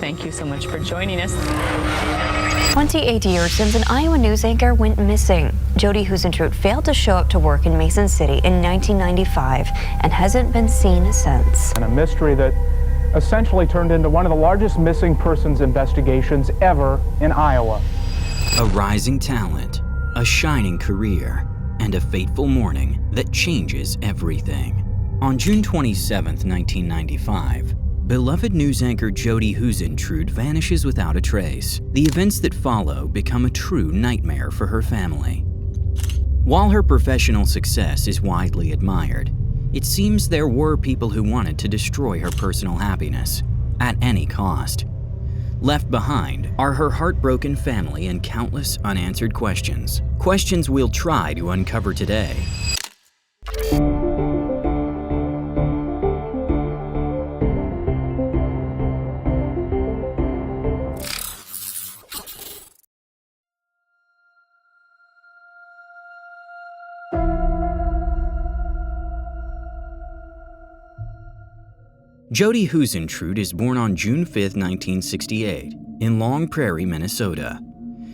Thank you so much for joining us. 28 years since an Iowa news anchor went missing. Jodi Huisentruit failed to show up to work in Mason City in 1995 and hasn't been seen since. And a mystery that essentially turned into one of the largest missing persons investigations ever in Iowa. A rising talent, a shining career, and a fateful morning that changes everything. On June 27, 1995, beloved news anchor Jodi Huisentruit vanishes without a trace. The events that follow become a true nightmare for her family. While her professional success is widely admired, it seems there were people who wanted to destroy her personal happiness at any cost. Left behind are her heartbroken family and countless unanswered questions. Questions we'll try to uncover today. Jodi Huisentruit is born on June 5, 1968, in Long Prairie, Minnesota.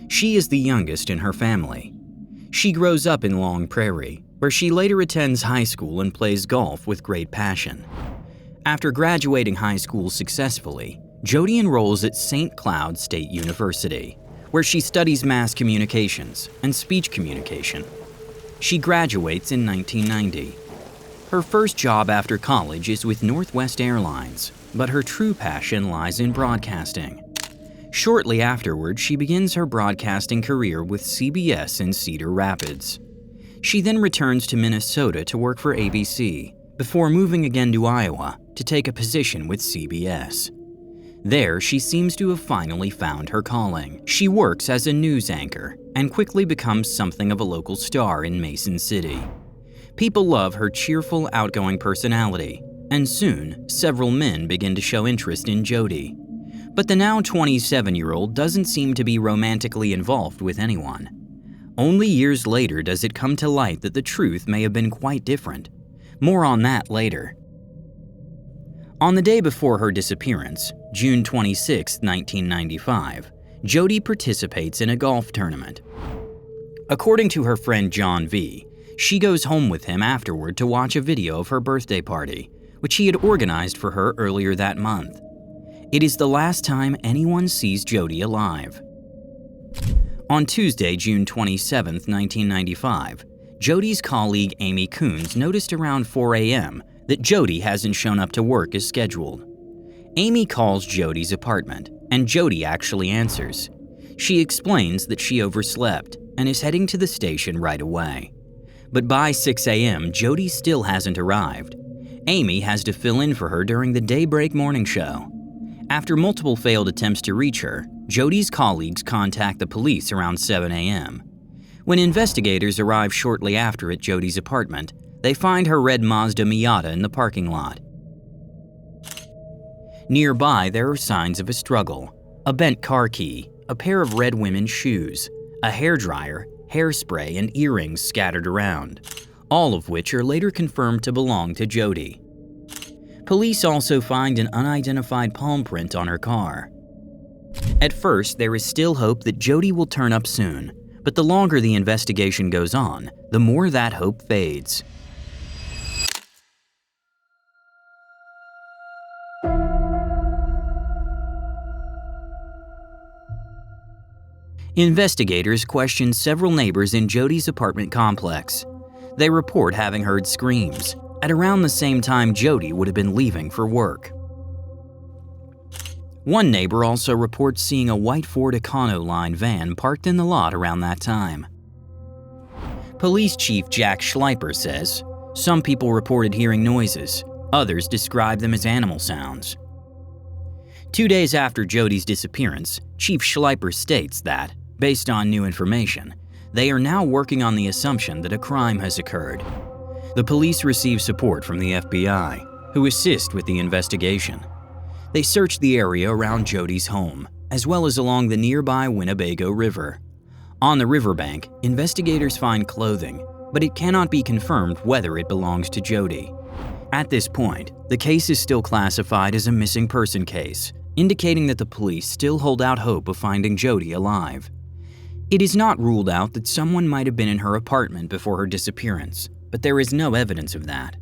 She is the youngest in her family. She grows up in Long Prairie, where she later attends high school and plays golf with great passion. After graduating high school successfully, Jodi enrolls at St. Cloud State University, where she studies mass communications and speech communication. She graduates in 1990. Her first job after college is with Northwest Airlines, but her true passion lies in broadcasting. Shortly afterward, she begins her broadcasting career with CBS in Cedar Rapids. She then returns to Minnesota to work for ABC, before moving again to Iowa to take a position with CBS. There, she seems to have finally found her calling. She works as a news anchor and quickly becomes something of a local star in Mason City. People love her cheerful, outgoing personality, and soon, several men begin to show interest in Jodi. But the now 27-year-old doesn't seem to be romantically involved with anyone. Only years later does it come to light that the truth may have been quite different. More on that later. On the day before her disappearance, June 26, 1995, Jodi participates in a golf tournament. According to her friend John V., she goes home with him afterward to watch a video of her birthday party, which he had organized for her earlier that month. It is the last time anyone sees Jodi alive. On Tuesday, June 27, 1995, Jodi's colleague Amy Coons noticed around 4 a.m. that Jodi hasn't shown up to work as scheduled. Amy calls Jodi's apartment, and Jodi actually answers. She explains that she overslept and is heading to the station right away. But by 6 a.m., Jodi still hasn't arrived. Amy has to fill in for her during the daybreak morning show. After multiple failed attempts to reach her, Jodi's colleagues contact the police around 7 a.m. When investigators arrive shortly after at Jodi's apartment, they find her red Mazda Miata in the parking lot. Nearby, there are signs of a struggle: a bent car key, a pair of red women's shoes, a hairdryer, hairspray, and earrings scattered around, all of which are later confirmed to belong to Jodi. Police also find an unidentified palm print on her car. At first, there is still hope that Jodi will turn up soon, but the longer the investigation goes on, the more that hope fades. Investigators question several neighbors in Jodi's apartment complex. They report having heard screams at around the same time Jodi would have been leaving for work. One neighbor also reports seeing a white Ford Econoline van parked in the lot around that time. Police Chief Jack Schleiper says, some people reported hearing noises, others described them as animal sounds. 2 days after Jodi's disappearance, Chief Schleiper states that, based on new information, they are now working on the assumption that a crime has occurred. The police receive support from the FBI, who assist with the investigation. They search the area around Jodi's home, as well as along the nearby Winnebago River. On the riverbank, investigators find clothing, but it cannot be confirmed whether it belongs to Jodi. At this point, the case is still classified as a missing person case, indicating that the police still hold out hope of finding Jodi alive. It is not ruled out that someone might have been in her apartment before her disappearance, but there is no evidence of that.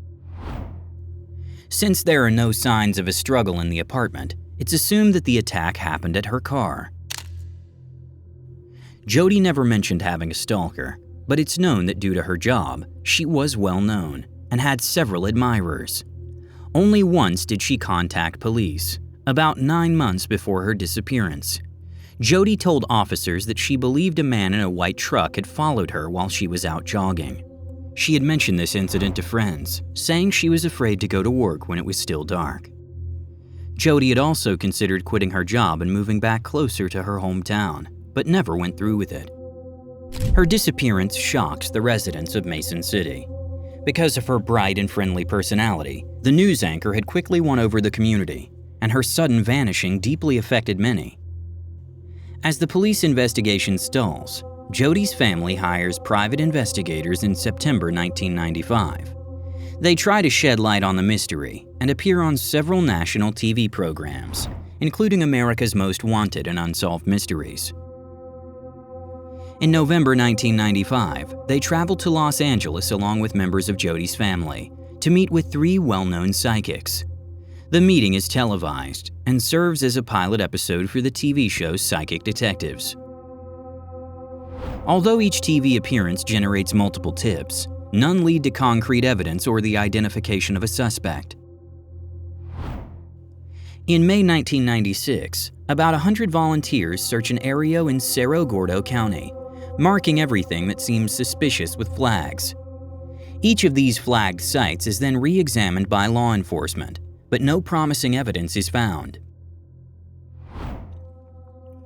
Since there are no signs of a struggle in the apartment, it's assumed that the attack happened at her car. Jodi never mentioned having a stalker, but it's known that due to her job, she was well known and had several admirers. Only once did she contact police, about 9 months before her disappearance. Jodi told officers that she believed a man in a white truck had followed her while she was out jogging. She had mentioned this incident to friends, saying she was afraid to go to work when it was still dark. Jodi had also considered quitting her job and moving back closer to her hometown, but never went through with it. Her disappearance shocked the residents of Mason City. Because of her bright and friendly personality, the news anchor had quickly won over the community, and her sudden vanishing deeply affected many. As the police investigation stalls, Jodi's family hires private investigators in September 1995. They try to shed light on the mystery and appear on several national TV programs, including America's Most Wanted and Unsolved Mysteries. In November 1995, they traveled to Los Angeles along with members of Jodi's family to meet with 3 well-known psychics. The meeting is televised and serves as a pilot episode for the TV show Psychic Detectives. Although each TV appearance generates multiple tips, none lead to concrete evidence or the identification of a suspect. In May 1996, about 100 volunteers search an area in Cerro Gordo County, marking everything that seems suspicious with flags. Each of these flagged sites is then re-examined by law enforcement, but no promising evidence is found.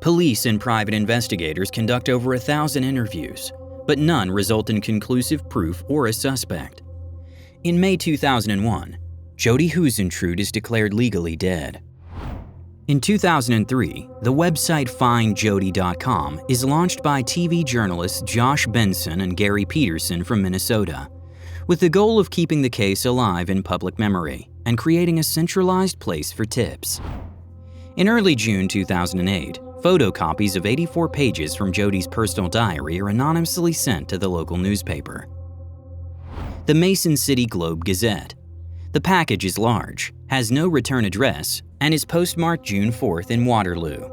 Police and private investigators conduct over 1,000 interviews, but none result in conclusive proof or a suspect. In May 2001, Jodi Huisentruit is declared legally dead. In 2003, the website FindJodi.com is launched by TV journalists Josh Benson and Gary Peterson from Minnesota, with the goal of keeping the case alive in public memory and creating a centralized place for tips. In early June 2008, photocopies of 84 pages from Jodi's personal diary are anonymously sent to the local newspaper, the Mason City Globe-Gazette. The package is large, has no return address, and is postmarked June 4th in Waterloo.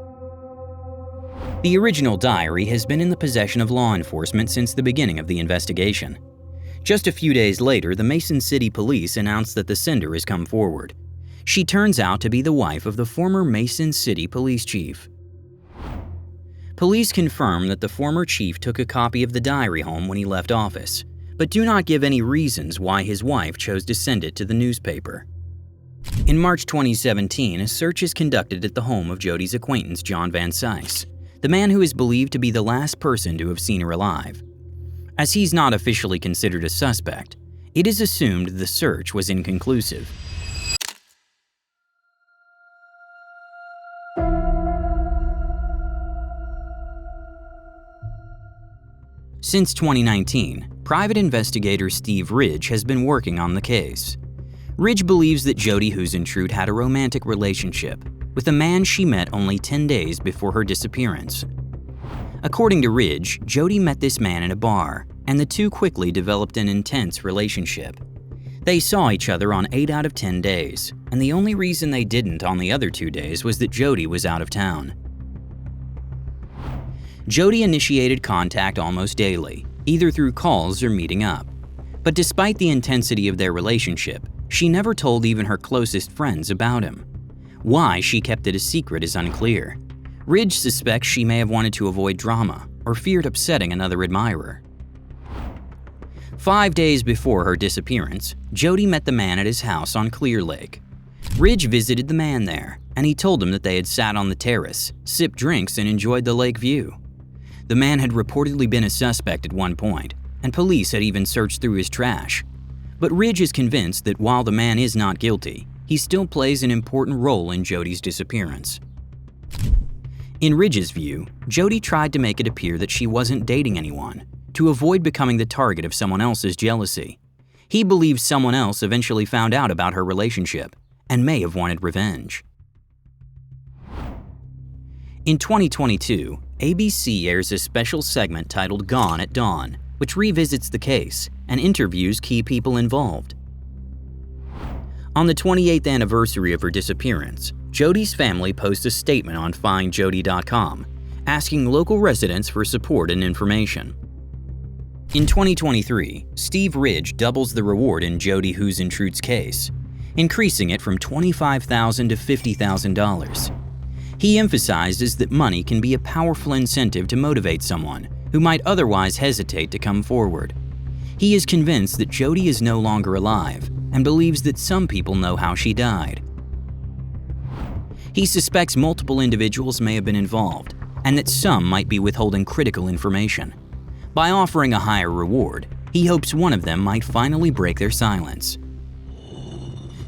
The original diary has been in the possession of law enforcement since the beginning of the investigation. Just a few days later, the Mason City Police announced that the sender has come forward. She turns out to be the wife of the former Mason City Police Chief. Police confirm that the former chief took a copy of the diary home when he left office, but do not give any reasons why his wife chose to send it to the newspaper. In March 2017, a search is conducted at the home of Jodi's acquaintance John Van Cise, the man who is believed to be the last person to have seen her alive. As he's not officially considered a suspect, it is assumed the search was inconclusive. Since 2019, private investigator Steve Ridge has been working on the case. Ridge believes that Jodi Huisentruit had a romantic relationship with a man she met only 10 days before her disappearance. According to Ridge, Jodi met this man in a bar, and the two quickly developed an intense relationship. They saw each other on 8 out of 10 days, and the only reason they didn't on the other 2 days was that Jodi was out of town. Jodi initiated contact almost daily, either through calls or meeting up. But despite the intensity of their relationship, she never told even her closest friends about him. Why she kept it a secret is unclear. Ridge suspects she may have wanted to avoid drama or feared upsetting another admirer. 5 days before her disappearance, Jodi met the man at his house on Clear Lake. Ridge visited the man there, and he told him that they had sat on the terrace, sipped drinks, and enjoyed the lake view. The man had reportedly been a suspect at one point, and police had even searched through his trash. But Ridge is convinced that while the man is not guilty, he still plays an important role in Jodi's disappearance. In Ridge's view, Jodi tried to make it appear that she wasn't dating anyone, to avoid becoming the target of someone else's jealousy. He believes someone else eventually found out about her relationship, and may have wanted revenge. In 2022, ABC airs a special segment titled Gone at Dawn, which revisits the case and interviews key people involved. On the 28th anniversary of her disappearance, Jodi's family posts a statement on findjodi.com, asking local residents for support and information. In 2023, Steve Ridge doubles the reward in Jodi Huisentruit's case, increasing it from $25,000 to $50,000. He emphasizes that money can be a powerful incentive to motivate someone who might otherwise hesitate to come forward. He is convinced that Jodi is no longer alive and believes that some people know how she died. He suspects multiple individuals may have been involved and that some might be withholding critical information. By offering a higher reward, he hopes one of them might finally break their silence.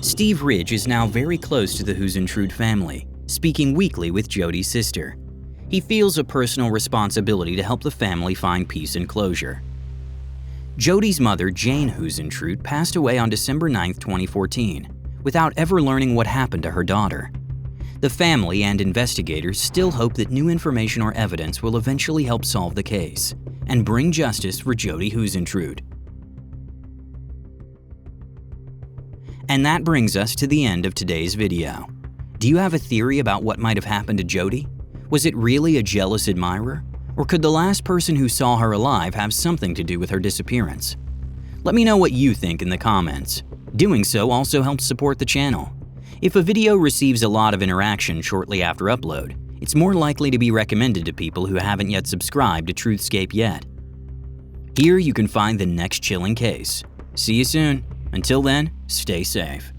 Steve Ridge is now very close to the Huisentruit family, speaking weekly with Jodi's sister. He feels a personal responsibility to help the family find peace and closure. Jodi's mother, Jane Huisentruit, passed away on December 9, 2014, without ever learning what happened to her daughter. The family and investigators still hope that new information or evidence will eventually help solve the case and bring justice for Jodi Huisentruit. And that brings us to the end of today's video. Do you have a theory about what might have happened to Jodi? Was it really a jealous admirer? Or could the last person who saw her alive have something to do with her disappearance? Let me know what you think in the comments. Doing so also helps support the channel. If a video receives a lot of interaction shortly after upload, it's more likely to be recommended to people who haven't yet subscribed to Truthscape yet. Here you can find the next chilling case. See you soon. Until then, stay safe.